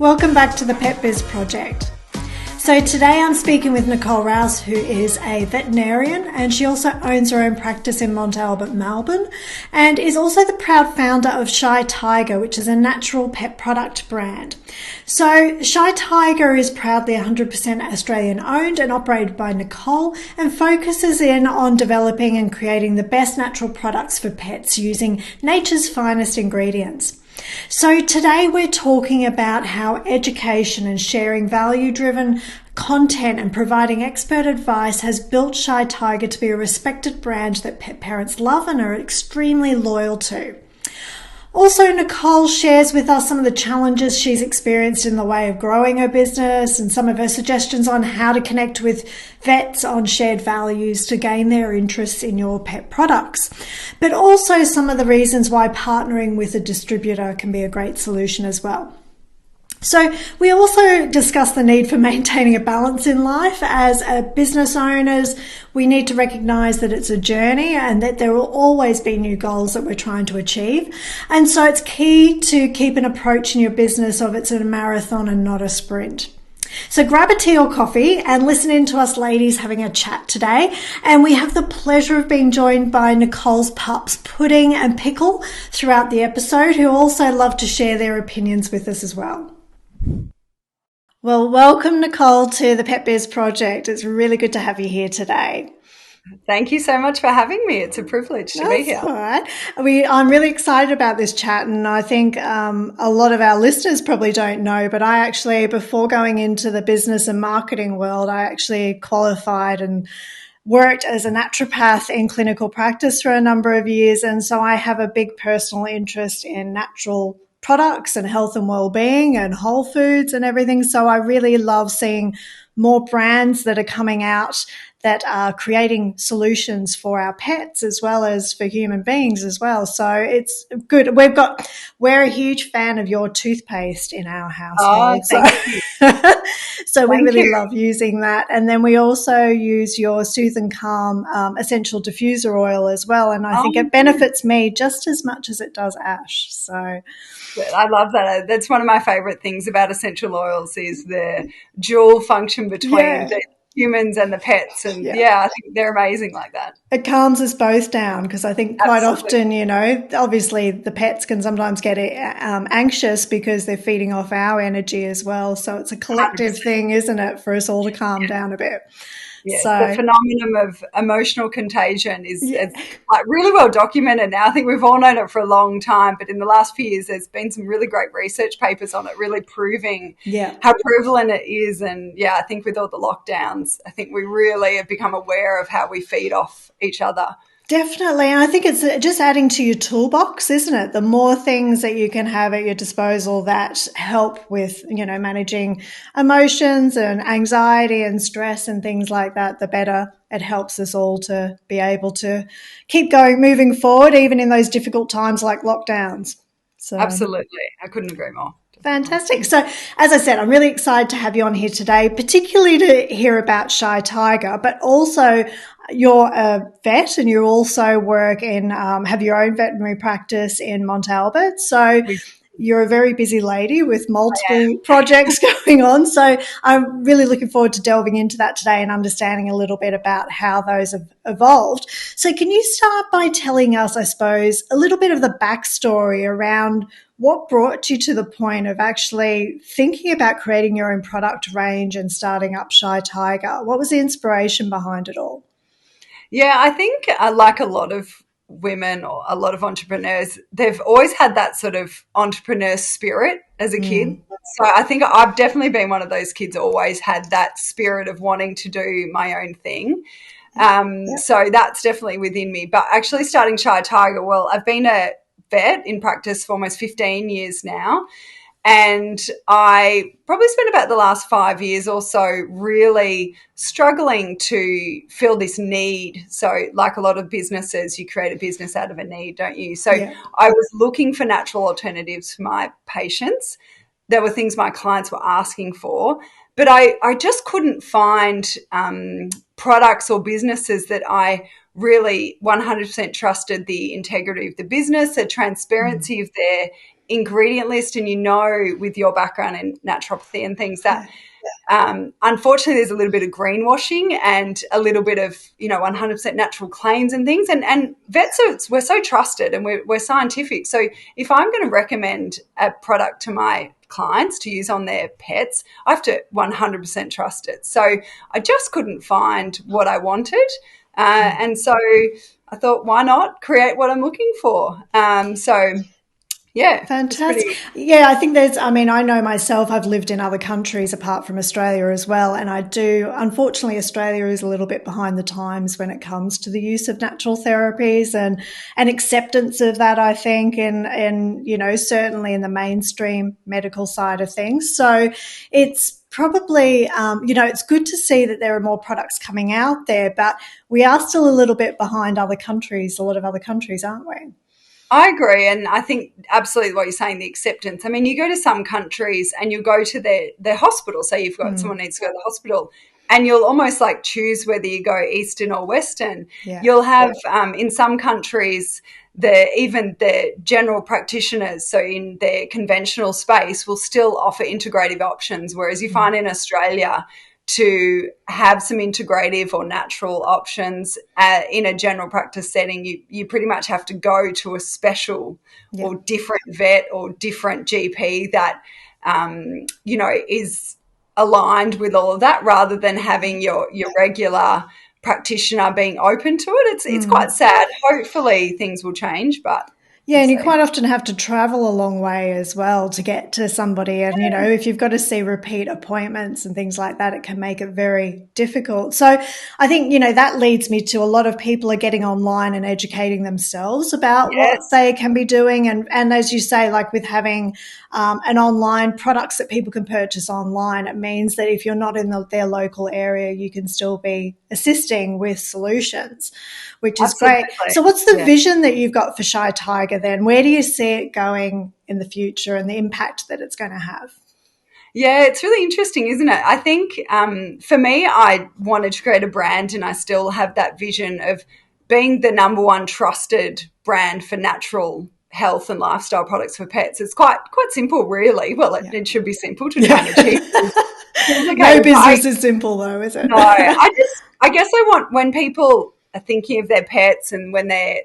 Welcome back to the Pet Biz Project. So today I'm speaking with Nicole Rous, who is a veterinarian, and she also owns her own practice in Mount Albert, Melbourne, and is also the proud founder of Shy Tiger, which is a natural pet product brand. So Shy Tiger is proudly 100% Australian owned and operated by Nicole, and focuses in on developing and creating the best natural products for pets using nature's finest ingredients. So today we're talking about how education and sharing value-driven content and providing expert advice has built Shy Tiger to be a respected brand that pet parents love and are extremely loyal to. Also, Nicole shares with us some of the challenges she's experienced in the way of growing her business and some of her suggestions on how to connect with vets on shared values to gain their interests in your pet products, but also some of the reasons why partnering with a distributor can be a great solution as well. So we also discuss the need for maintaining a balance in life. As a business owners, we need to recognize that it's a journey and that there will always be new goals that we're trying to achieve. And so it's key to keep an approach in your business of it's a marathon and not a sprint. So grab a tea or coffee and listen in to us ladies having a chat today. And we have the pleasure of being joined by Nicole's pups, Pudding and Pickle, throughout the episode, who also love to share their opinions with us as well. Well, welcome, Nicole, to the Pet Biz Project. It's really good to have you here today. Thank you so much for having me. It's a privilege to be here. All right. I'm really excited about this chat, and I think a lot of our listeners probably don't know, but I actually, before going into the business and marketing world, I actually qualified and worked as a naturopath in clinical practice for a number of years, and so I have a big personal interest in natural products and health and well-being and whole foods and everything. So I really love seeing more brands that are coming out that are creating solutions for our pets as well as for human beings as well. So it's good. We're a huge fan of your toothpaste in our household. Oh, thank you. So we really love using that. And then we also use your Soothe and Calm essential diffuser oil as well. And I think it benefits me just as much as it does Ash. So I love that. That's one of my favorite things about essential oils is the dual function between the humans and the pets. And I think they're amazing like that. It calms us both down because I think quite often, obviously the pets can sometimes get anxious because they're feeding off our energy as well. So it's a collective 100%. Thing, isn't it, for us all to calm down a bit. Yeah, so, the phenomenon of emotional contagion is like really well documented now. I think we've all known it for a long time, but in the last few years, there's been some really great research papers on it, really proving how prevalent it is. And I think with all the lockdowns, I think we really have become aware of how we feed off each other. Definitely. And I think it's just adding to your toolbox, isn't it? The more things that you can have at your disposal that help with, managing emotions and anxiety and stress and things like that, the better it helps us all to be able to keep moving forward, even in those difficult times like lockdowns. So absolutely. I couldn't agree more. Fantastic. So, as I said, I'm really excited to have you on here today, particularly to hear about Shy Tiger, but also you're a vet and you also work in, have your own veterinary practice in Mount Albert. So you're a very busy lady with multiple projects going on. So I'm really looking forward to delving into that today and understanding a little bit about how those have evolved. So can you start by telling us, I suppose, a little bit of the backstory around what brought you to the point of actually thinking about creating your own product range and starting up Shy Tiger? What was the inspiration behind it all? Yeah, I think like a lot of women or a lot of entrepreneurs, they've always had that sort of entrepreneur spirit as a kid. So I think I've definitely been one of those kids, always had that spirit of wanting to do my own thing. So that's definitely within me. But actually starting Shy Tiger, well, I've been a vet in practice for almost 15 years now. And I probably spent about the last 5 years or so really struggling to fill this need. So like a lot of businesses, you create a business out of a need, don't you? So I was looking for natural alternatives for my patients. There were things my clients were asking for, but I just couldn't find products or businesses that I really 100% trusted the integrity of the business, the transparency of their ingredient list, and with your background in naturopathy and things that unfortunately there's a little bit of greenwashing and a little bit of 100% natural claims and things, and vets we're so trusted and we're scientific. So if I'm going to recommend a product to my clients to use on their pets, I have to 100% trust it. So I just couldn't find what I wanted, and so I thought, why not create what I'm looking for? So yeah. Fantastic. Yeah, I think I know myself, I've lived in other countries apart from Australia as well. And unfortunately, Australia is a little bit behind the times when it comes to the use of natural therapies and acceptance of that, I think, and certainly in the mainstream medical side of things. So it's probably, it's good to see that there are more products coming out there, but we are still a little bit behind a lot of other countries, aren't we? I agree, and I think absolutely what you're saying, the acceptance. I mean, you go to some countries and you go to their hospital. Say you've got someone needs to go to the hospital, and you'll almost like choose whether you go Eastern or Western. Yeah. You'll have in some countries even the general practitioners, so in their conventional space, will still offer integrative options, whereas you find in Australia, to have some integrative or natural options in a general practice setting, you pretty much have to go to a special or different vet or different GP that, is aligned with all of that, rather than having your regular practitioner being open to it. It's quite sad. Hopefully things will change, but yeah, and you quite often have to travel a long way as well to get to somebody. And, if you've got to see repeat appointments and things like that, it can make it very difficult. So I think, that leads me to a lot of people are getting online and educating themselves about what they can be doing. And as you say, like with having an online products that people can purchase online, it means that if you're not in their local area, you can still be assisting with solutions, which is great. So what's the vision that you've got for Shy Tiger then? Where do you see it going in the future and the impact that it's going to have? Yeah, it's really interesting, isn't it? I think for me, I wanted to create a brand, and I still have that vision of being the number one trusted brand for natural health and lifestyle products for pets. It's quite simple, really. Well, it should be simple to try and achieve. No business is simple, though, is it? No, I guess I want, when people are thinking of their pets and when they're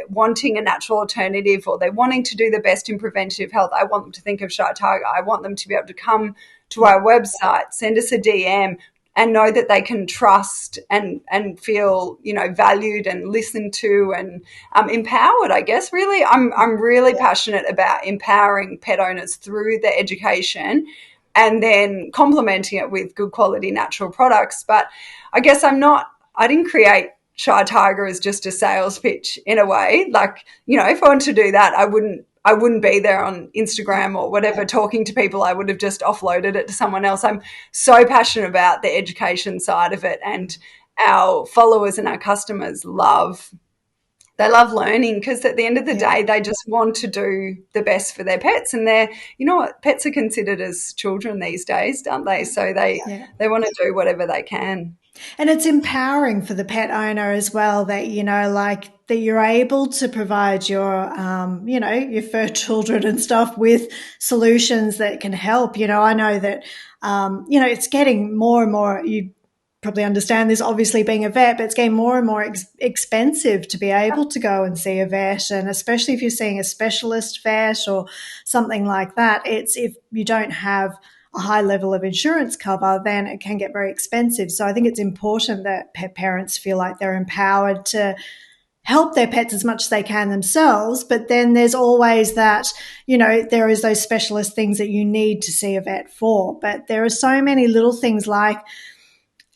wanting a natural alternative or they're wanting to do the best in preventative health, I want them to think of Shy Tiger. I want them to be able to come to our website, send us a DM, and know that they can trust and feel, valued and listened to and empowered, I guess. Really, I'm really passionate about empowering pet owners through their education and then complementing it with good quality natural products. But I guess I didn't create Shy Tiger as just a sales pitch in a way. Like, if I wanted to do that, I wouldn't be there on Instagram or whatever talking to people. I would have just offloaded it to someone else. I'm so passionate about the education side of it, and our followers and our customers love learning, because at the end of the day, they just want to do the best for their pets. And pets are considered as children these days, don't they? So they want to do whatever they can. And it's empowering for the pet owner as well that, that you're able to provide your, your fur children and stuff with solutions that can help. I know that, it's getting more and more, you probably understand this, obviously being a vet, but it's getting more and more expensive to be able to go and see a vet. And especially if you're seeing a specialist vet or something like that, if you don't have a high level of insurance cover, then it can get very expensive. So I think it's important that pet parents feel like they're empowered to help their pets as much as they can themselves. But then there's always that, there is those specialist things that you need to see a vet for. But there are so many little things like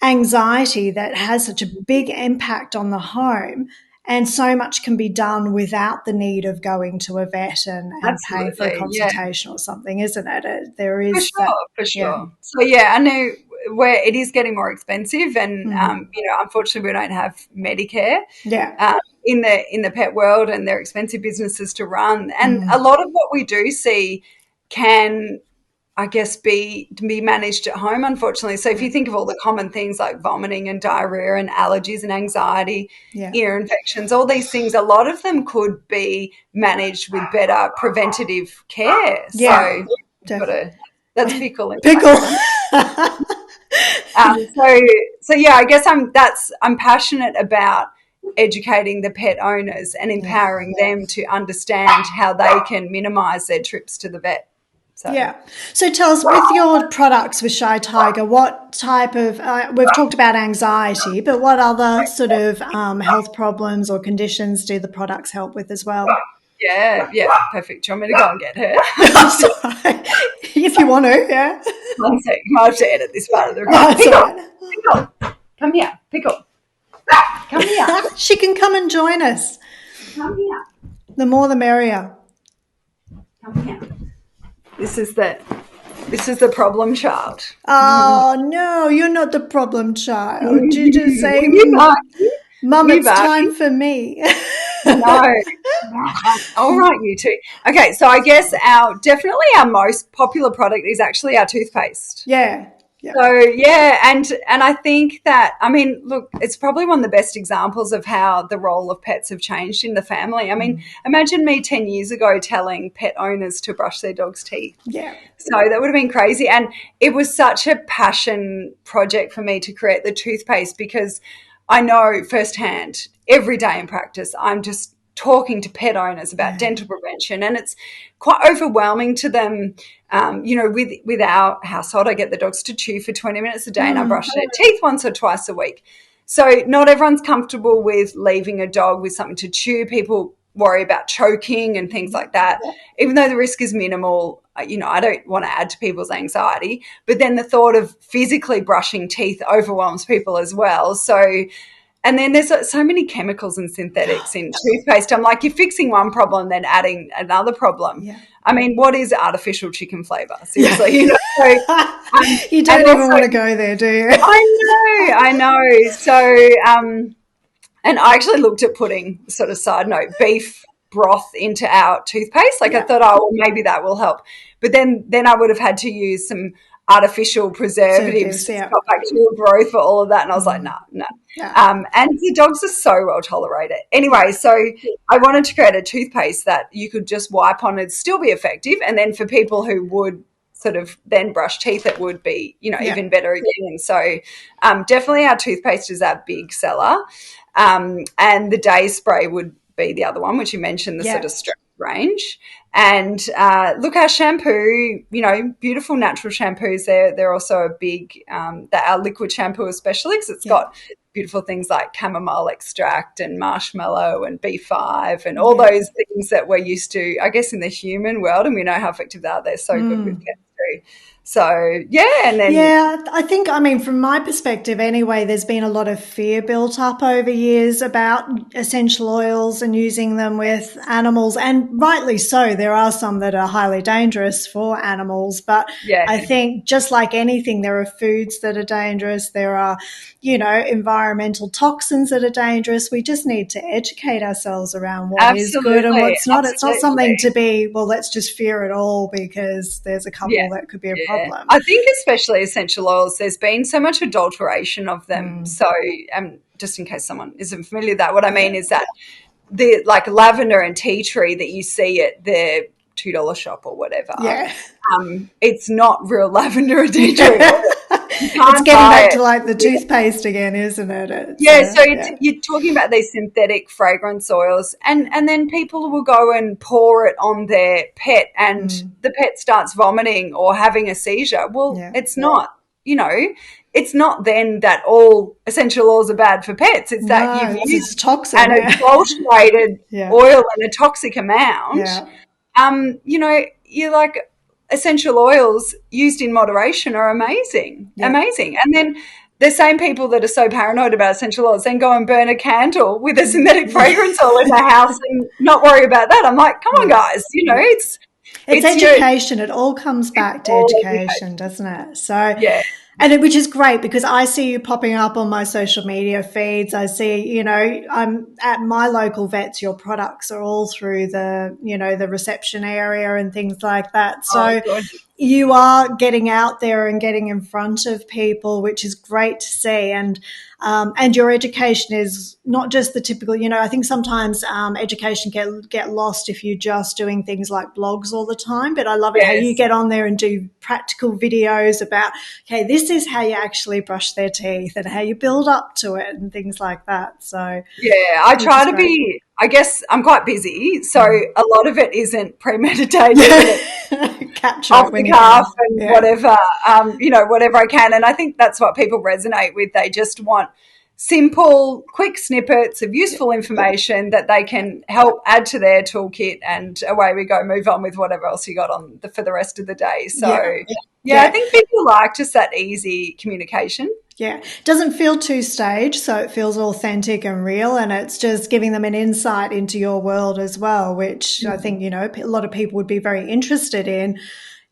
anxiety that has such a big impact on the home, and so much can be done without the need of going to a vet and paying for a consultation or something, isn't it? There is for sure. So I know where it is getting more expensive, and unfortunately we don't have Medicare in the pet world, and they're expensive businesses to run. And a lot of what we do see can, I guess, be managed at home, unfortunately. So if you think of all the common things like vomiting and diarrhea and allergies and anxiety, ear infections, all these things, a lot of them could be managed with better preventative care. Yeah, So that's pickle. Pickle. So yeah, I guess I'm passionate about educating the pet owners and empowering them to understand how they can minimize their trips to the vet. So tell us, with your products with Shy Tiger, what type of, we've talked about anxiety, but what other sort of health problems or conditions do the products help with as well? Yeah, perfect. Do you want me to go and get her? Sorry. If you want to, yeah. 1 sec. I have to edit this part of the recording. Pickle, come here. Pickle, come here. She can come and join us. Come here. The more the merrier. Come here. This is the problem child. Oh, no, you're not the problem child. You just say, Mum, it's time for me. No. All right, you two. Okay, so I guess definitely our most popular product is actually our toothpaste. Yeah. So and I think that, I mean, look, it's probably one of the best examples of how the role of pets have changed in the family. I mean, imagine me 10 years ago telling pet owners to brush their dog's teeth. Yeah. So that would have been crazy. And it was such a passion project for me to create the toothpaste, because I know firsthand every day in practice, I'm just talking to pet owners about dental prevention, and it's quite overwhelming to them. With our household, I get the dogs to chew for 20 minutes a day and I brush their teeth once or twice a week. So not everyone's comfortable with leaving a dog with something to chew. People worry about choking and things like that. Even though the risk is minimal, I don't want to add to people's anxiety. But then the thought of physically brushing teeth overwhelms people as well. And then there's so many chemicals and synthetics in toothpaste. I'm like, you're fixing one problem, then adding another problem. Yeah. I mean, what is artificial chicken flavour? Seriously, So, you don't even want to go there, do you? I know. So, and I actually looked at putting, sort of side note, beef broth into our toothpaste. I thought, well, maybe that will help. But then I would have had to use some artificial preservatives to stop bacterial growth for all of that. And I was like, no. And the dogs are so well tolerated. Anyway, so I wanted to create a toothpaste that you could just wipe on and still be effective. And then for people who would sort of then brush teeth, it would be, even better again. And so definitely our toothpaste is our big seller. And the day spray would be the other one, which you mentioned, the sort of strength range. And look, our shampoo, beautiful natural shampoos. They're also a big, our liquid shampoo especially, because it's got beautiful things like chamomile extract and marshmallow and B5 and all those things that we're used to, I guess, in the human world, and we know how effective they are. They're so good with pets too. So, and then... I think, from my perspective anyway, there's been a lot of fear built up over years about essential oils and using them with animals, and rightly so. There are some that are highly dangerous for animals, but I think just like anything, there are foods that are dangerous. There are, environmental toxins that are dangerous. We just need to educate ourselves around what is good and what's not. It's not something to be, well, let's just fear it all because there's a couple that could be a problem. I think especially essential oils, there's been so much adulteration of them. So just in case someone isn't familiar with that, what I mean is that the like lavender and tea tree that you see at the $2 shop or whatever, it's not real lavender or tea tree. It's getting back to like the toothpaste again, isn't it? You're talking about these synthetic fragrance oils, and then people will go and pour it on their pet, and the pet starts vomiting or having a seizure. Well, it's not, it's not then that all essential oils are bad for pets. It's that you've used toxic an adulterated oil in a toxic amount. You're like, essential oils used in moderation are amazing. And then the same people that are so paranoid about essential oils then go and burn a candle with a synthetic fragrance oil in their house and not worry about that. I'm like, come on, guys, it's education. It all comes back to education, doesn't it? So which is great, because I see you popping up on my social media feeds. I see, I'm at my local vets, your products are all through the, the reception area and things like that. So you are getting out there and getting in front of people, which is great to see. And your education is not just the typical, I think sometimes education get lost if you're just doing things like blogs all the time. But I love it how you get on there and do practical videos about, okay, this is how you actually brush their teeth and how you build up to it and things like that. So yeah, I try to be, I guess I'm quite busy, so a lot of it isn't premeditated. Capture Off it when the you cuff can. and whatever, whatever I can. And I think that's what people resonate with. They just want simple, quick snippets of useful information that they can help add to their toolkit, and away we go, move on with whatever else you got on for the rest of the day. So, I think people like just that easy communication. Yeah, it doesn't feel too staged, so it feels authentic and real, and it's just giving them an insight into your world as well, which I think, a lot of people would be very interested in,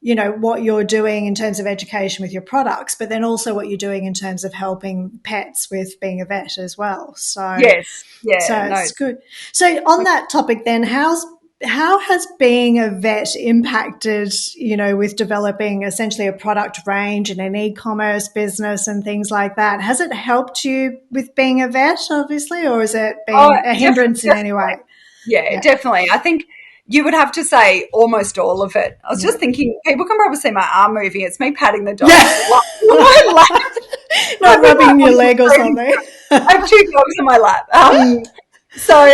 what you're doing in terms of education with your products, but then also what you're doing in terms of helping pets with being a vet as well. So, it's good. So on that topic then, how has being a vet impacted, with developing essentially a product range and an e-commerce business and things like that? Has it helped you with being a vet, obviously, or has it been a hindrance in any way? Yeah, definitely. I think you would have to say almost all of it. I was just thinking, people can probably see my arm moving. It's me patting the dog. Not rubbing your leg or something. I have 2 dogs on my lap. So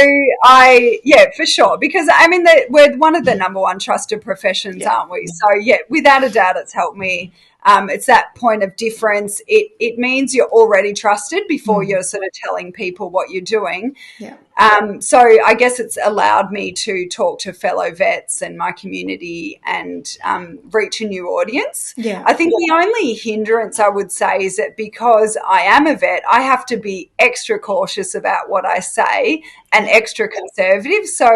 for sure, because I mean, we're one of the number one trusted professions, aren't we? So without a doubt, it's helped me. It's that point of difference. It means you're already trusted before you're sort of telling people what you're doing. Yeah. So I guess it's allowed me to talk to fellow vets and my community and reach a new audience. Yeah. I think the only hindrance I would say is that because I am a vet, I have to be extra cautious about what I say and extra conservative. So,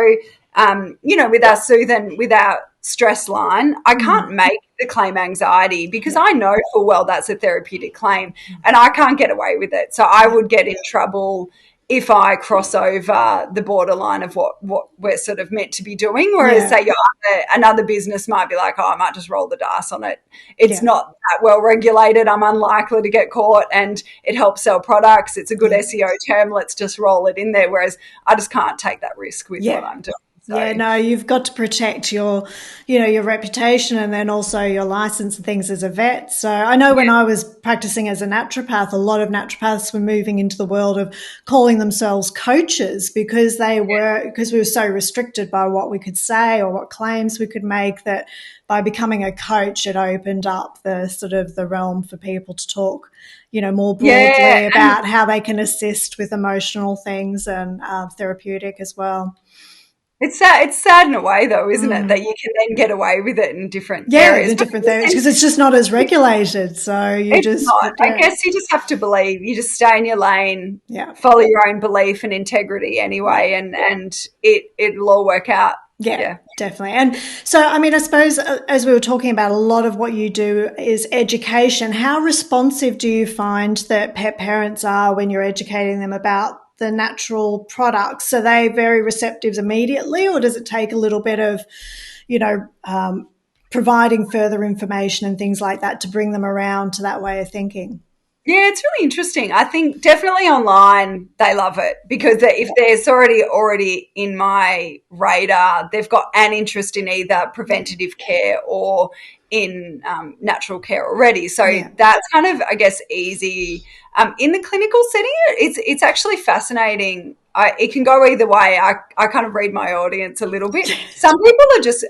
with our Soothe, with our stress line, I can't make the claim anxiety because I know full well that's a therapeutic claim and I can't get away with it. So I would get in trouble if I cross over the borderline of what we're sort of meant to be doing. Whereas say another business might be like, oh, I might just roll the dice on it. It's not that well regulated. I'm unlikely to get caught and it helps sell products. It's a good SEO term. Let's just roll it in there. Whereas I just can't take that risk with what I'm doing. So. Yeah, no, you've got to protect your reputation and then also your license and things as a vet. So I know when I was practicing as a naturopath, a lot of naturopaths were moving into the world of calling themselves coaches because we were so restricted by what we could say or what claims we could make, that by becoming a coach, it opened up the sort of the realm for people to talk, more broadly about how they can assist with emotional things and therapeutic as well. It's sad in a way, though, isn't it, that you can then get away with it in different areas. In different areas, because it's just not as regulated. So I guess you just have to believe. You just stay in your lane, follow your own belief and integrity anyway, and it'll all work out. Yeah, definitely. And so, I mean, I suppose as we were talking about, a lot of what you do is education. How responsive do you find that pet parents are when you're educating them about the natural products? Are they very receptive immediately, or does it take a little bit of, providing further information and things like that to bring them around to that way of thinking? Yeah, it's really interesting. I think definitely online they love it because if they're already in my radar, they've got an interest in either preventative care or in natural care already. So that's kind of, I guess, easy. In the clinical setting, it's actually fascinating. It can go either way. I kind of read my audience a little bit. Some people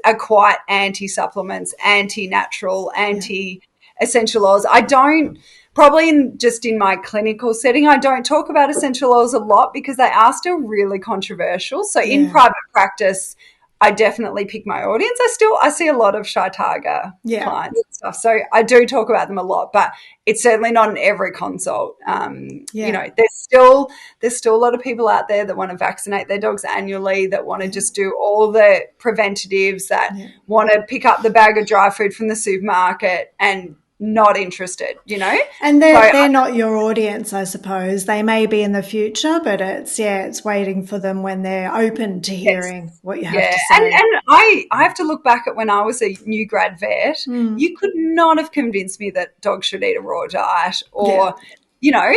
are quite anti-supplements, anti-natural, anti-essential oils. I don't. Probably in my clinical setting, I don't talk about essential oils a lot because they are still really controversial. So in private practice, I definitely pick my audience. I see a lot of Shy Tiger clients and stuff. So I do talk about them a lot, but it's certainly not in every consult. There's still a lot of people out there that want to vaccinate their dogs annually, that want to just do all the preventatives, that want to pick up the bag of dry food from the supermarket and not interested, you know. And So they're not your audience, I suppose. They may be in the future, but it's waiting for them when they're open to yes, hearing what you have yeah, to and say. I have to look back at when I was a new grad vet. You could not have convinced me that dogs should eat a raw diet, Yeah. or, you know,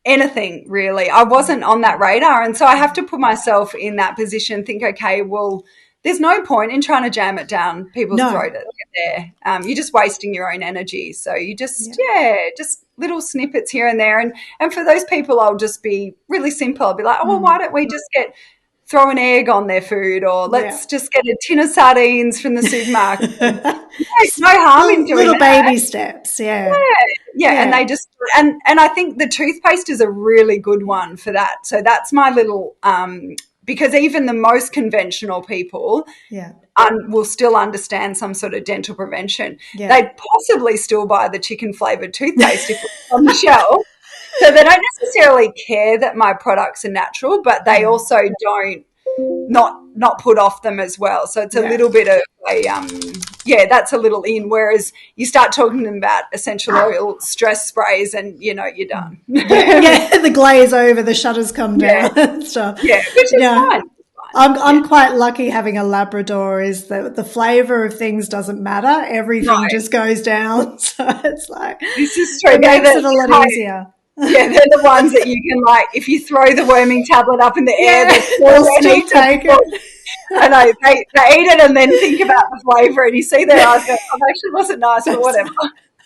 anything really. I wasn't on that radar, and so I have to put myself in that position. Think, okay, well, there's no point in trying to jam it down people's No. throat to get there. You're just wasting your own energy. So you just, Yeah. just little snippets here and there. And for those people, I'll just be really simple. I'll be like, oh, well, why don't we just throw an egg on their food, or Yeah. let's just get a tin of sardines from the supermarket. Just No harm in doing little that. baby steps. Yeah. Yeah, and they just and I think the toothpaste is a really good one for that. So that's my little because even the most conventional people Yeah. will still understand some sort of dental prevention. Yeah. They'd possibly still buy the chicken flavored toothpaste if it's on the shelf. So they don't necessarily care that my products are natural, but they also don't not put off them as well. So it's a little bit of a that's a little in. Whereas you start talking to them about essential oil stress sprays, and you're done. Yeah, the glaze over, the shutters come down and stuff. Yeah, which is fine. I'm quite lucky having a Labrador. Is that the flavor of things doesn't matter. Everything just goes down. So it's like this is true. It makes it a lot easier. Yeah, they're the ones that you can, like, if you throw the worming tablet up in the air, they'll still take it. I know, they eat it and then think about the flavour, and you see their eyes go, oh, that actually wasn't nice, but whatever.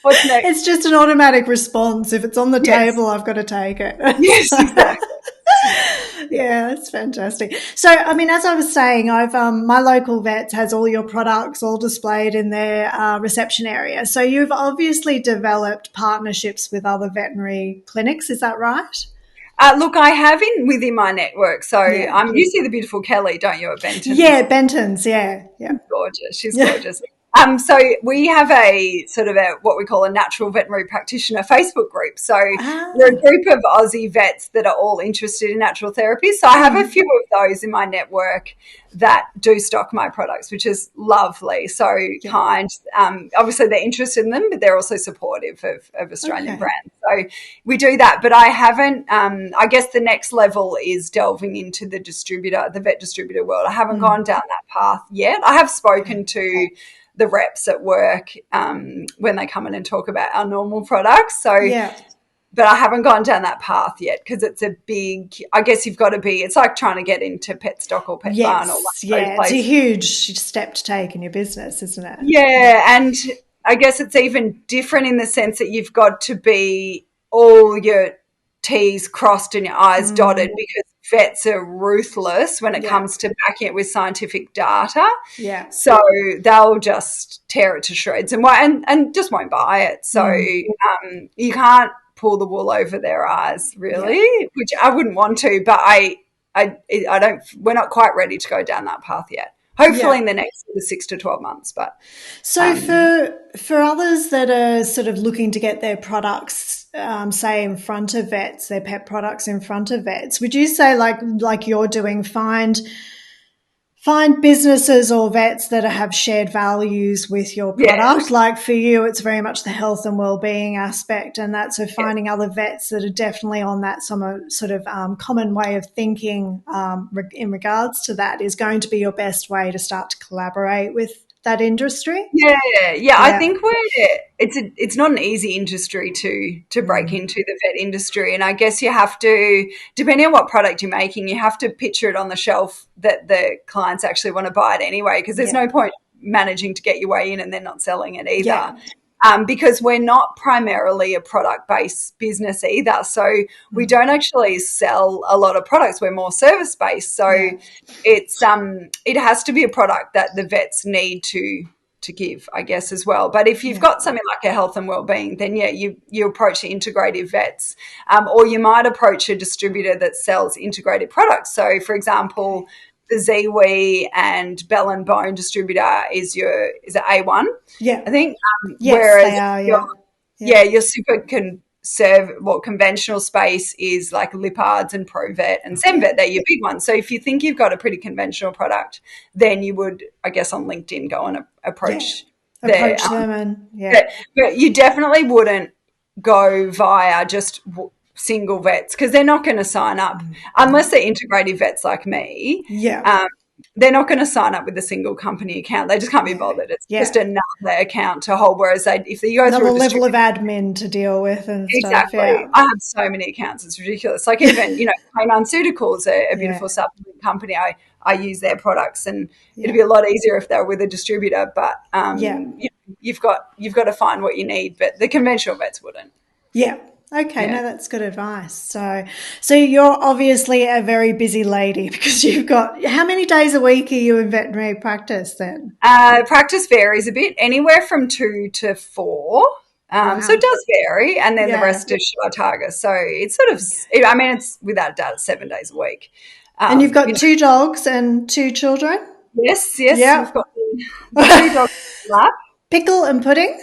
What's next? It's just an automatic response. If it's on the table, I've got to take it. Yes, exactly. Yeah, that's fantastic. So, I mean, as I was saying, I've my local vets has all your products all displayed in their reception area. So you've obviously developed partnerships with other veterinary clinics. Is that right? Look, I have within my network. So you see the beautiful Kelly, don't you, at Benton's? Yeah, Benton's. Yeah. Gorgeous. She's gorgeous. So we have a sort of what we call a natural veterinary practitioner Facebook group. So we're a group of Aussie vets that are all interested in natural therapy. So I have a few of those in my network that do stock my products, which is lovely. So kind. Obviously they're interested in them, but they're also supportive of Australian brands. So we do that. But I haven't, I guess the next level is delving into the vet distributor world. I haven't gone down that path yet. I have spoken to the reps at work when they come in and talk about our normal products. So, but I haven't gone down that path yet because it's a big, I guess you've got to be, it's like trying to get into Petstock or Pet Barn or it's a huge step to take in your business, isn't it? Yeah, and I guess it's even different in the sense that you've got to be all your T's crossed and your I's dotted, because vets are ruthless when it comes to backing it with scientific data. Yeah. So they'll just tear it to shreds and just won't buy it. So you can't pull the wool over their eyes, really, which I wouldn't want to, but I don't. We're not quite ready to go down that path yet. Hopefully in the next 6 to 12 months. But so for others that are sort of looking to get their products, say in front of vets, their pet products in front of vets, would you say like you're doing, find businesses or vets that have shared values with your product? Like for you, it's very much the health and wellbeing aspect, and that. So finding other vets that are definitely on that sort of common way of thinking in regards to that is going to be your best way to start to collaborate with that industry. I think it's not an easy industry to break into, the vet industry, and I guess you have to, depending on what product you're making, you have to picture it on the shelf that the clients actually want to buy it anyway, because there's no point managing to get your way in and then not selling it either. Because we're not primarily a product-based business either. So we don't actually sell a lot of products. We're more service-based. So it's it has to be a product that the vets need to give, I guess, as well. But if you've got something like a health and wellbeing, then you approach the integrative vets, or you might approach a distributor that sells integrated products. So, for example, the Ziwi and Bell and Bone distributor is it A1? Yeah, I think. Yes, whereas they are. your super conventional space is like Lipards and ProVet and SemVet. They're your big ones. So if you think you've got a pretty conventional product, then you would, I guess, on LinkedIn go and approach approach them and but you definitely wouldn't go via just single vets because they're not going to sign up unless they're integrative vets like me. They're not going to sign up with a single company account. They just can't be bothered. It's just another account to hold. Whereas if you go another through a level of admin to deal with and exactly. stuff. I have so many accounts. It's ridiculous. Like even, Plain Unceuticals, a beautiful supplement company. I use their products and it'd be a lot easier if they were with a distributor. But you've got to find what you need. But the conventional vets wouldn't. Yeah. Okay, no, that's good advice. So you're obviously a very busy lady because you've got, how many days a week are you in veterinary practice then? Practice varies a bit, anywhere from 2 to 4. So it does vary, and then the rest is shy target. So it's sort of, it's without a doubt 7 days a week. And you've got 2 dogs and 2 children? Yes. Yeah. We've got 2 dogs in the lap. Pickle and Pudding?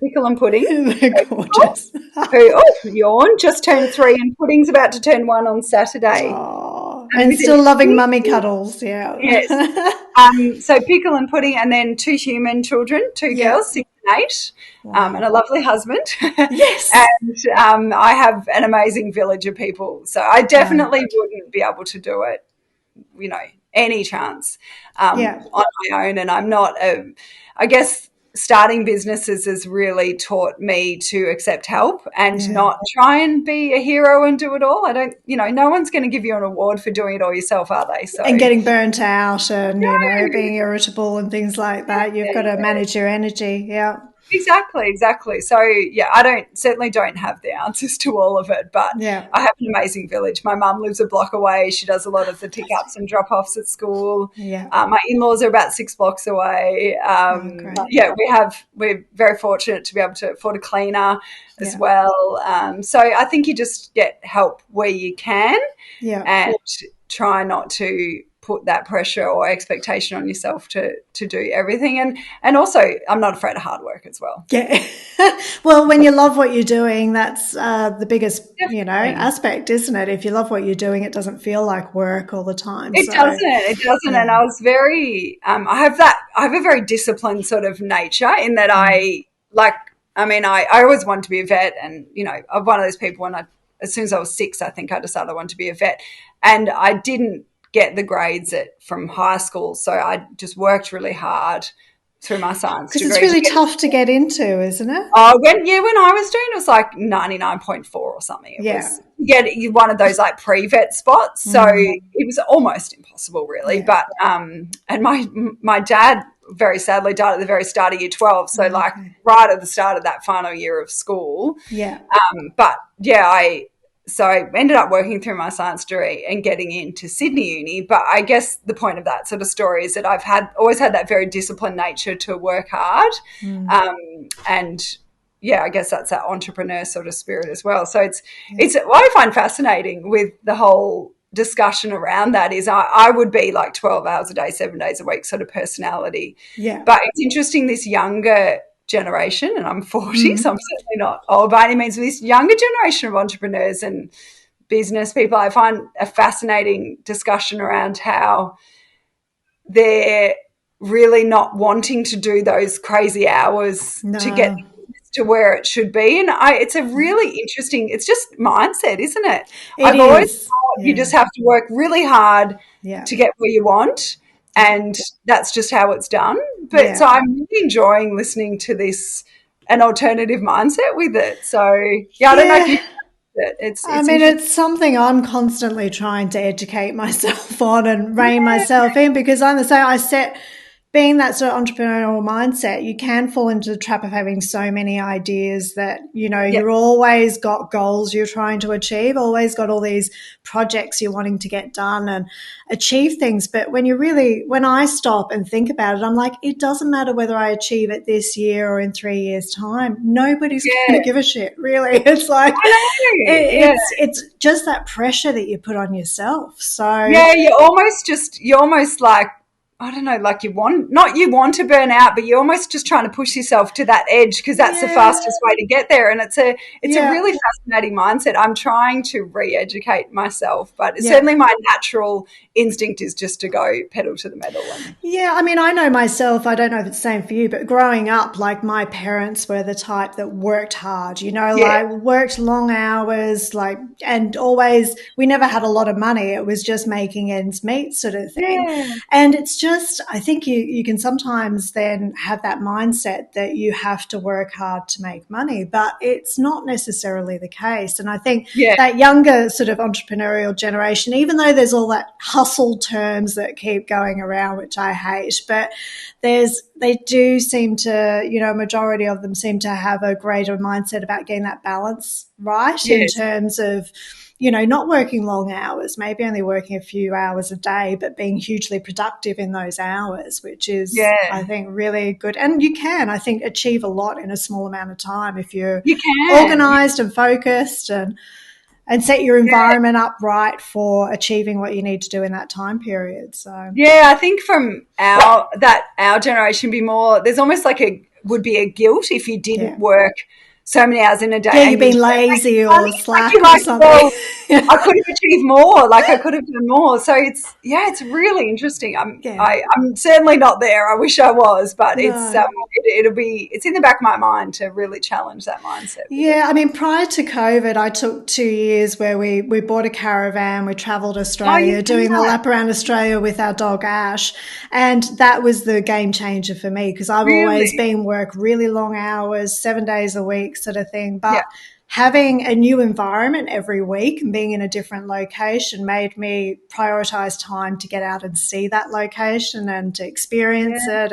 Pickle and Pudding. They're gorgeous. Yawn. Just turned 3 and Pudding's about to turn 1 on Saturday. Oh, and still loving mummy cuddles, Yes. So Pickle and Pudding, and then 2 human children, 2 girls, 6 and 8, and a lovely husband. Yes. And I have an amazing village of people. So I definitely wouldn't be able to do it, any chance on my own. And I'm not, I guess, starting businesses has really taught me to accept help and not try and be a hero and do it all. I don't, no one's going to give you an award for doing it all yourself, are they? So and getting burnt out and, being irritable and things like that. You've got to manage your energy. Yeah. Exactly. So, I certainly don't have the answers to all of it, but I have an amazing village. My mum lives a block away. She does a lot of the pick-ups and drop-offs at school. My in-laws are about 6 blocks away. We're very fortunate to be able to afford a cleaner as well. So I think you just get help where you can and try not to put that pressure or expectation on yourself to do everything. And also, I'm not afraid of hard work as well. Yeah. Well, when you love what you're doing, that's the biggest, aspect, isn't it? If you love what you're doing, it doesn't feel like work all the time. It doesn't. And I was very, I have a very disciplined sort of nature in that I always wanted to be a vet, and, I'm one of those people as soon as I was 6, I think I decided I wanted to be a vet, and I didn't get the grades from high school, so I just worked really hard through my science degree. Because it's really tough to get into, isn't it? When I was doing it was like 99.4 or something. It was one of those like pre-vet spots, so it was almost impossible, really. But and my dad very sadly died at the very start of year 12, so right at the start of that final year of school. So I ended up working through my science degree and getting into Sydney Uni. But I guess the point of that sort of story is that I've always had that very disciplined nature to work hard. And I guess that's that entrepreneur sort of spirit as well. So it's what I find fascinating with the whole discussion around that is I would be like 12 hours a day, 7 days a week sort of personality. But it's interesting, this younger generation, and I'm 40, so I'm certainly not old by any means, this younger generation of entrepreneurs and business people, I find a fascinating discussion around how they're really not wanting to do those crazy hours to get to where it should be. And it's a really interesting, it's just mindset, isn't it? I've always thought you just have to work really hard to get where you want. And that's just how it's done. But so I'm really enjoying listening to an alternative mindset with it. So, I don't know if you it's something I'm constantly trying to educate myself on and rein myself in, because I'm the same. Being that sort of entrepreneurial mindset, you can fall into the trap of having so many ideas that, you're always got goals you're trying to achieve, always got all these projects you're wanting to get done and achieve things. But when I stop and think about it, I'm like, it doesn't matter whether I achieve it this year or in 3 years' time. Nobody's going to give a shit, really. It's like, it's just that pressure that you put on yourself. So you're almost like, I don't know, like you want to burn out, but you're almost just trying to push yourself to that edge because that's the Yeah. fastest way to get there. And it's a Yeah. really fascinating mindset. I'm trying to re-educate myself, but Yeah. certainly my natural instinct is just to go pedal to the metal. And Yeah, I mean, I know myself, I don't know if it's the same for you, but growing up, like my parents were the type that worked hard, yeah, like worked long hours, like, and always, we never had a lot of money. It was just making ends meet sort of thing. yeah, And it's just, I think you can sometimes then have that mindset that you have to work hard to make money, but it's not necessarily the case. And I think yeah, that younger sort of entrepreneurial generation, even though there's all that hustle terms that keep going around, which I hate, but they do seem to, a majority of them seem to have a greater mindset about getting that balance right in yes, terms of, not working long hours, maybe only working a few hours a day, but being hugely productive in those hours, which is, I yeah. think, really good. And you can, I think, achieve a lot in a small amount of time if you're You can, organized and focused and set your yeah. environment up right for achieving what you need to do in that time period. So Yeah, I think from our generation be more, there's almost like would be a guilt if you yeah. didn't work so many hours in a day Yeah, you've and you been weren't making lazy or money. Like you're slack or like, something. well, I could have achieved more. Like I could have done more. So it's really interesting. Yeah. I'm certainly not there. I wish I was, but No. it's in the back of my mind to really challenge that mindset with it. Yeah, I mean, prior to COVID, I took 2 years where we bought a caravan, we travelled Oh, you've Australia, done doing the that. lap around Australia with our dog Ash. And that was the game changer for me because I've always Really? been work really long hours, 7 days a week sort of thing. Yeah. But having a new environment every week and being in a different location made me prioritize time to get out and see that location and to experience Yeah. it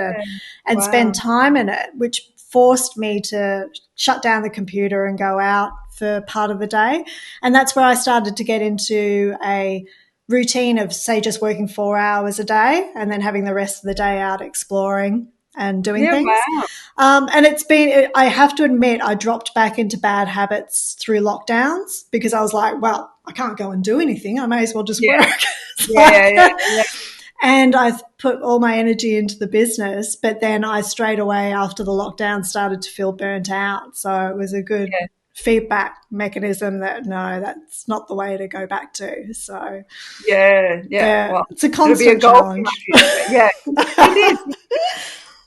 and spend Wow. time in it, which forced me to shut down the computer and go out for part of the day. And that's where I started to get into a routine of, say, just working 4 hours a day and then having the rest of the day out exploring and doing Yeah, things. wow. And I have to admit, I dropped back into bad habits through lockdowns because I was like, well, I can't go and do anything. I may as well just Yeah. work. Yeah, yeah, yeah. And I put all my energy into the business, but then I straight away after the lockdown started to feel burnt out. So it was a good Yeah. feedback mechanism that no, that's not the way to go back to. So Yeah, yeah. but Well, it's a it'll be a constant goal for my challenge. future. Yeah, it is.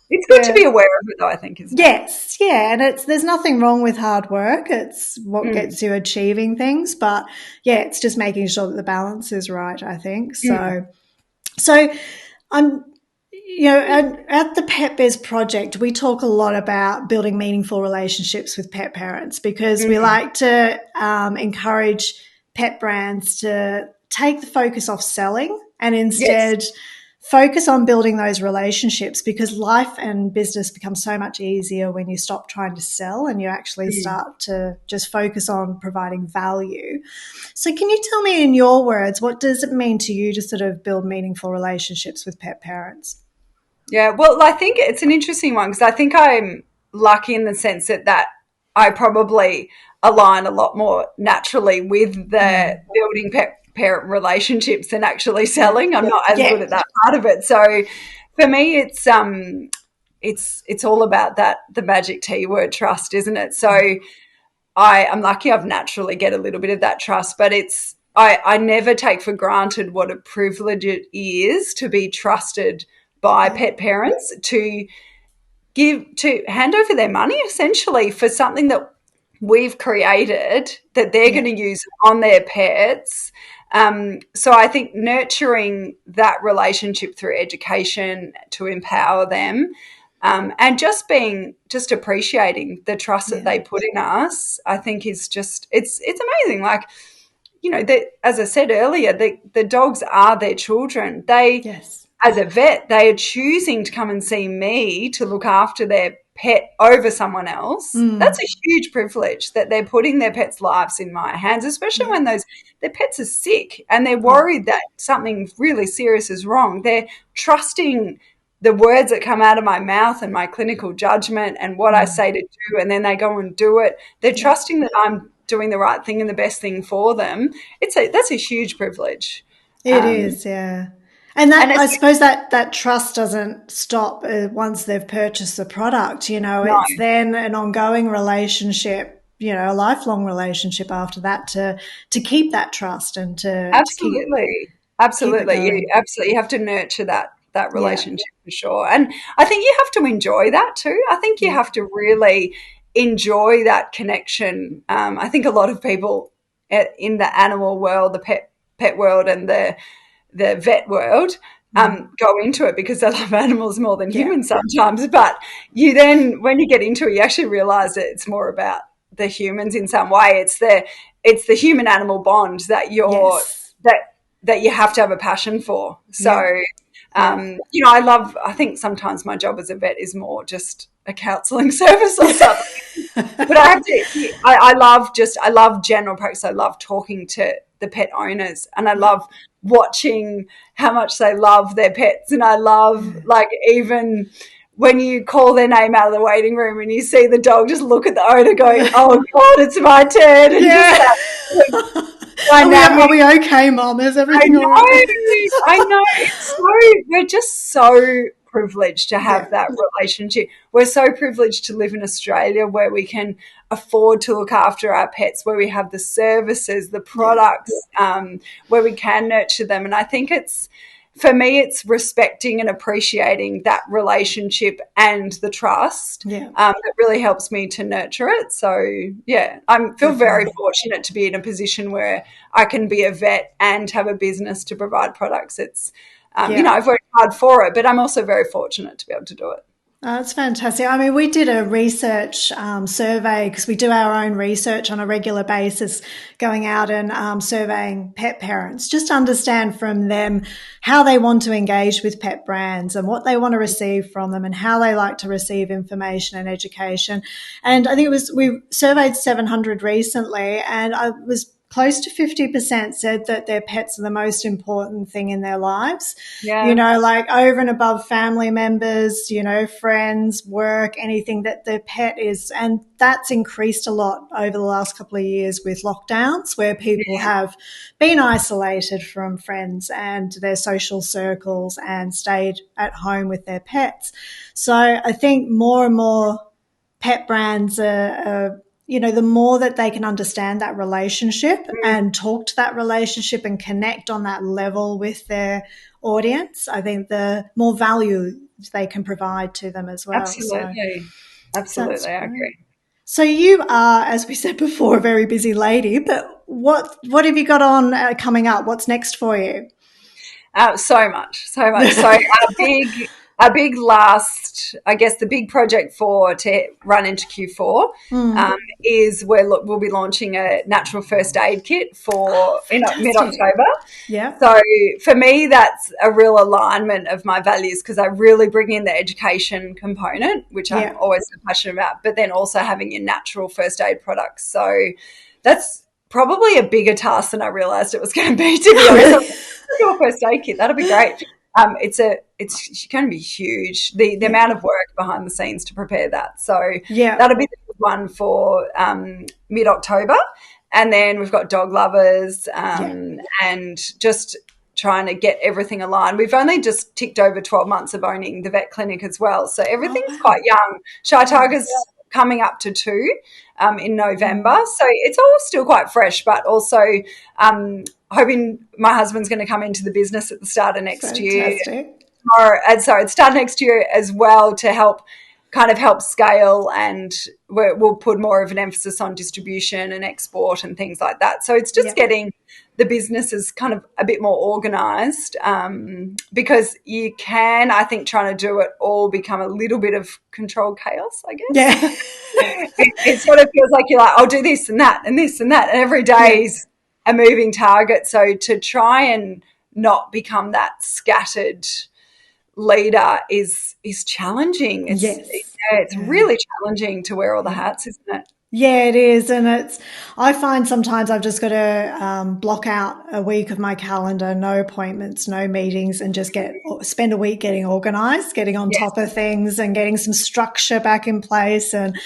It's good to Yeah. be aware of it, though, I think, isn't it? Yes, yeah, and there's nothing wrong with hard work. It's what Mm, gets you achieving things, but yeah, it's just making sure that the balance is right, I think. mm, So I'm at the Pet Biz project, we talk a lot about building meaningful relationships with pet parents because we mm. like to encourage pet brands to take the focus off selling and Yes. instead focus on building those relationships because life and business become so much easier when you stop trying to sell and you actually Mm. start to just focus on providing value. So can you tell me in your words, what does it mean to you to sort of build meaningful relationships with pet parents? Yeah, well, I think it's an interesting one because I think I'm lucky in the sense that I probably align a lot more naturally with the building pet parent relationships than actually Yeah. selling. I'm not as good Yeah. at that part of it. So for me, it's all about that the magic T word trust, isn't it? So I'm lucky I've naturally get a little bit of that trust, but I never take for granted what a privilege it is to be trusted by Yeah. pet parents to hand over their money essentially for something that we've created that they're Yeah. going to use on their pets. So I think nurturing that relationship through education to empower them, and just appreciating the trust that Yeah. they put in us, I think is just it's amazing. Like as I said earlier, the dogs are their children. Yes. As a vet, they are choosing to come and see me to look after their pet over someone else. That's a huge privilege that they're putting their pets' lives in my hands, especially Yeah. when their pets are sick and they're Yeah. worried that something really serious is wrong. They're trusting the words that come out of my mouth and my clinical judgment and what I say to do, and then they go and do it. They're Yeah. trusting that I'm doing the right thing and the best thing for them. That's a huge privilege. It Um, is, yeah. And And that, it's I suppose that trust doesn't stop once they've purchased the product. no, It's then an ongoing relationship, a lifelong relationship after that to keep that trust and to absolutely, keep it absolutely. You going. absolutely have to nurture that Yeah. relationship for sure. And I think you have to enjoy that too. I think you Yeah. have to really enjoy that connection. I think a lot of people in the animal world, the pet world, and the vet world go into it because they love animals more than Yeah. humans sometimes. But you then, when you get into it, you actually realize that it's more about the humans in some way. It's the human animal bond Yes. that you have to have a passion for. So, Yeah. Yeah. I think sometimes my job as a vet is more just a counselling service or something. But I love general practice. I love talking to the pet owners, and I Yeah. love watching how much they love their pets. And I love, like, even when you call their name out of the waiting room and you see the dog just look at the owner going, "Oh God, it's my turn," and just Yeah. that Are dynamic. we okay, Mum? Is I everything all right? know, I know. We're just so privileged to have Yeah. that relationship. We're so privileged to live in Australia where we can afford to look after our pets, where we have the services, the Yeah. products, where we can nurture them. And I think for me, it's respecting and appreciating that relationship and the trust Yeah. that really helps me to nurture it. So, yeah, I feel very Definitely. fortunate to be in a position where I can be a vet and have a business to provide products. It's, Yeah. I've worked hard for it, but I'm also very fortunate to be able to do it. That's fantastic. I mean, we did a research survey because we do our own research on a regular basis, going out and surveying pet parents, just to understand from them how they want to engage with pet brands and what they want to receive from them and how they like to receive information and education. And I think we surveyed 700 recently, and I was close to 50% said that their pets are the most important thing in their lives, Yeah, like over and above family members, friends, work, anything that their pet is. And that's increased a lot over the last couple of years with lockdowns, where people yeah, have been isolated from friends and their social circles and stayed at home with their pets. So I think more and more pet brands are the more that they can understand that relationship and talk to that relationship and connect on that level with their audience, I think the more value they can provide to them as well. absolutely. So that's Absolutely. I great. agree. So you are, as we said before, a very busy lady, but what have you got on coming up? What's next for you? So much, so much. So our big last, I guess, the big project to run into Q4 is we'll be launching a natural first aid kit for mid Fantastic. October. Yeah. So for me, that's a real alignment of my values because I really bring in the education component, which I'm Yeah. always so passionate about, but then also having your natural first aid products. So that's probably a bigger task than I realized it was going to be, to be honest. Really? Do a first aid kit. That'll be great. It's going to be huge. The Yeah. amount of work behind the scenes to prepare that. So Yeah. that'll be the good one for mid October, and then we've got dog lovers Yeah. and just trying to get everything aligned. We've only just ticked over 12 months of owning the vet clinic as well, so Oh, everything's wow. quite young. Shy Yeah. Tiger's coming up to 2 in November, so it's all still quite fresh, but also hoping my husband's going to come into the business at the start of next year. Fantastic. It's start next year as well to help scale, and we'll put more of an emphasis on distribution and export and things like that. So it's just Yeah. getting the businesses kind of a bit more organized, because you can, I think, trying to do it all become a little bit of controlled chaos, I guess. Yeah. It sort of feels like you're like, I'll do this and that and this and that, and every Yeah. day's a moving target. So to try and not become that scattered leader is challenging. It's Yes. it's really challenging to wear all the hats, isn't it? Yeah, it is. And I find sometimes I've just got to block out a week of my calendar, no appointments, no meetings, and just spend a week getting organized, getting on top of things and getting some structure back in place and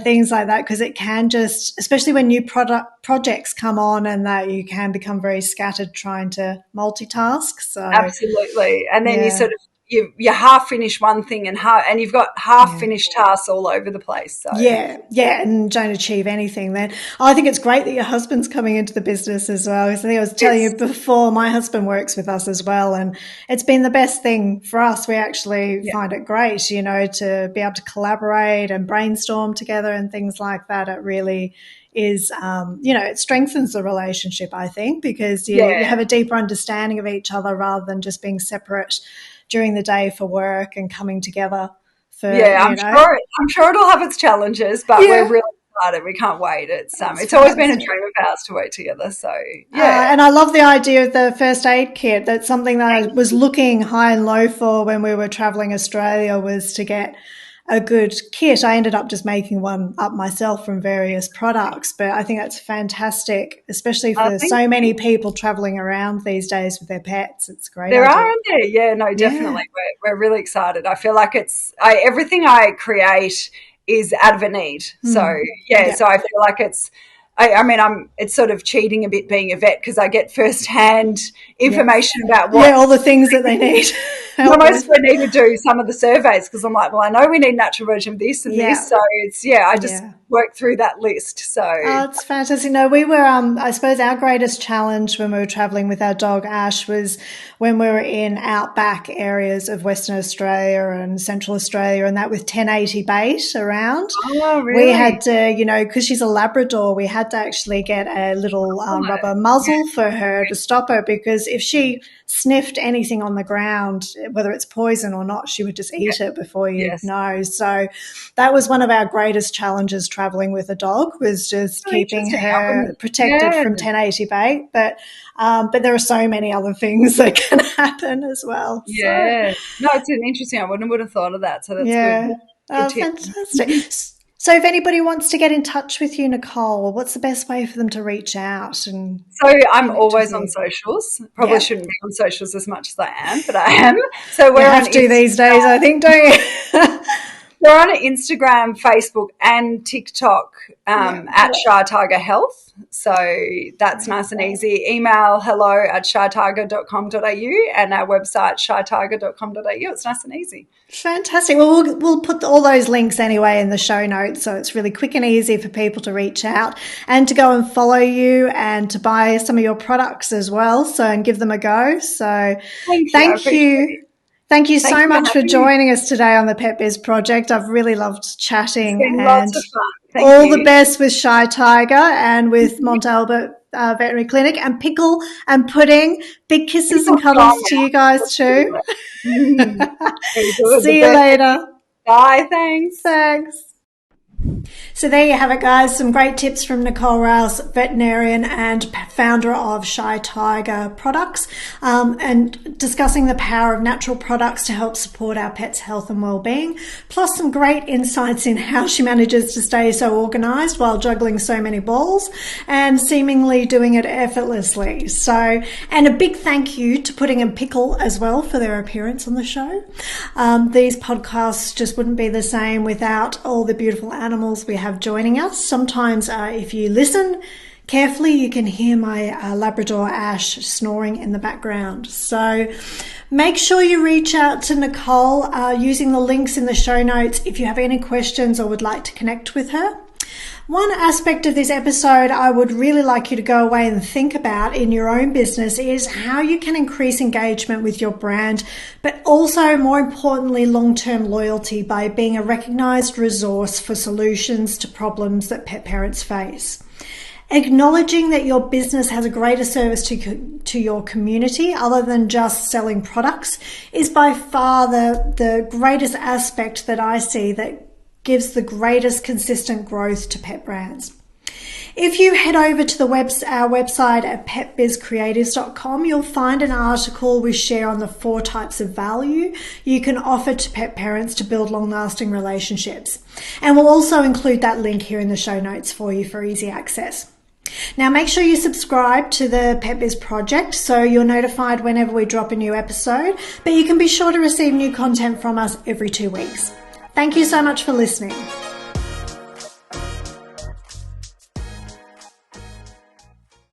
things like that. Because it can just, especially when new projects come on and that you can become very scattered trying to multitask. So absolutely. And then you sort of, you half finish one thing and you've got half finished tasks all over the place. So and don't achieve anything then. I think it's great that your husband's coming into the business as well. I think I was telling you before, my husband works with us as well, and it's been the best thing for us. We actually find it great, to be able to collaborate and brainstorm together and things like that. It really is, it strengthens the relationship, I think, because you have a deeper understanding of each other rather than just being separate during the day for work and coming together for, I'm sure it'll have its challenges, but we're really excited. We can't wait. It's always been a dream of ours to work together. So and I love the idea of the first aid kit. That's something that I was looking high and low for when we were traveling Australia, was to get a good kit. I ended up just making one up myself from various products, but I think that's fantastic, especially for so many people traveling around these days with their pets. It's great. There are, aren't there? Yeah, no, definitely. We're really excited. I feel like everything I create is out of a need. So so I feel like it's sort of cheating a bit being a vet, because I get firsthand information about all the things that they need. Almost we need to do some of the surveys, because I'm like, well, I know we need natural version of this and this. So it's, I just work through that list. So it's fantastic. No, we were, I suppose our greatest challenge when we were traveling with our dog Ash was when we were in outback areas of Western Australia and Central Australia, and that with 1080 bait around. Oh, really? We had to, because she's a Labrador, we had to actually get a little rubber muzzle for her to stop her, because if she sniffed anything on the ground, whether it's poison or not, she would just eat it before you know. So that was one of our greatest challenges traveling with a dog, was just keeping her protected from 1080 bait. But there are so many other things that can happen as well. Yeah. No, it's an interesting. I would have thought of that. So that's good. Oh, fantastic. So if anybody wants to get in touch with you, Nicole, what's the best way for them to reach out? So I'm always on socials. Probably shouldn't be on socials as much as I am, but I am. So we're on to these days, I think, don't you? We're on Instagram, Facebook, and TikTok at Shy Tiger Health. So that's nice and easy. Email hello@shytiger.com.au and our website shytiger.com.au. It's nice and easy. Fantastic. Well, we'll put all those links anyway in the show notes, so it's really quick and easy for people to reach out and to go and follow you and to buy some of your products as well. So, and give them a go. So thank you. Thank you so much for joining us today on the Pet Biz Project. I've really loved chatting. It's been lots of fun. All the best with Shy Tiger and with Mont Albert Veterinary Clinic, and Pickle and Pudding. Big kisses and cuddles to you guys too. See you later. Bye. Thanks. So there you have it, guys. Some great tips from Nicole Rous, veterinarian and founder of Shy Tiger Products, and discussing the power of natural products to help support our pets' health and well-being, plus some great insights in how she manages to stay so organised while juggling so many balls and seemingly doing it effortlessly. So, and a big thank you to Pudding and Pickle as well for their appearance on the show. These podcasts just wouldn't be the same without all the beautiful animals we have joining us. Sometimes if you listen carefully, you can hear my Labrador Ash snoring in the background. So make sure you reach out to Nicole using the links in the show notes if you have any questions or would like to connect with her. One aspect of this episode I would really like you to go away and think about in your own business is how you can increase engagement with your brand, but also, more importantly, long-term loyalty by being a recognised resource for solutions to problems that pet parents face. Acknowledging that your business has a greater service to your community other than just selling products is by far the greatest aspect that I see that gives the greatest consistent growth to pet brands. If you head over to our website at petbizcreatives.com, you'll find an article we share on the 4 types of value you can offer to pet parents to build long-lasting relationships. And we'll also include that link here in the show notes for you for easy access. Now, make sure you subscribe to the Pet Biz Project so you're notified whenever we drop a new episode, but you can be sure to receive new content from us every 2 weeks. Thank you so much for listening.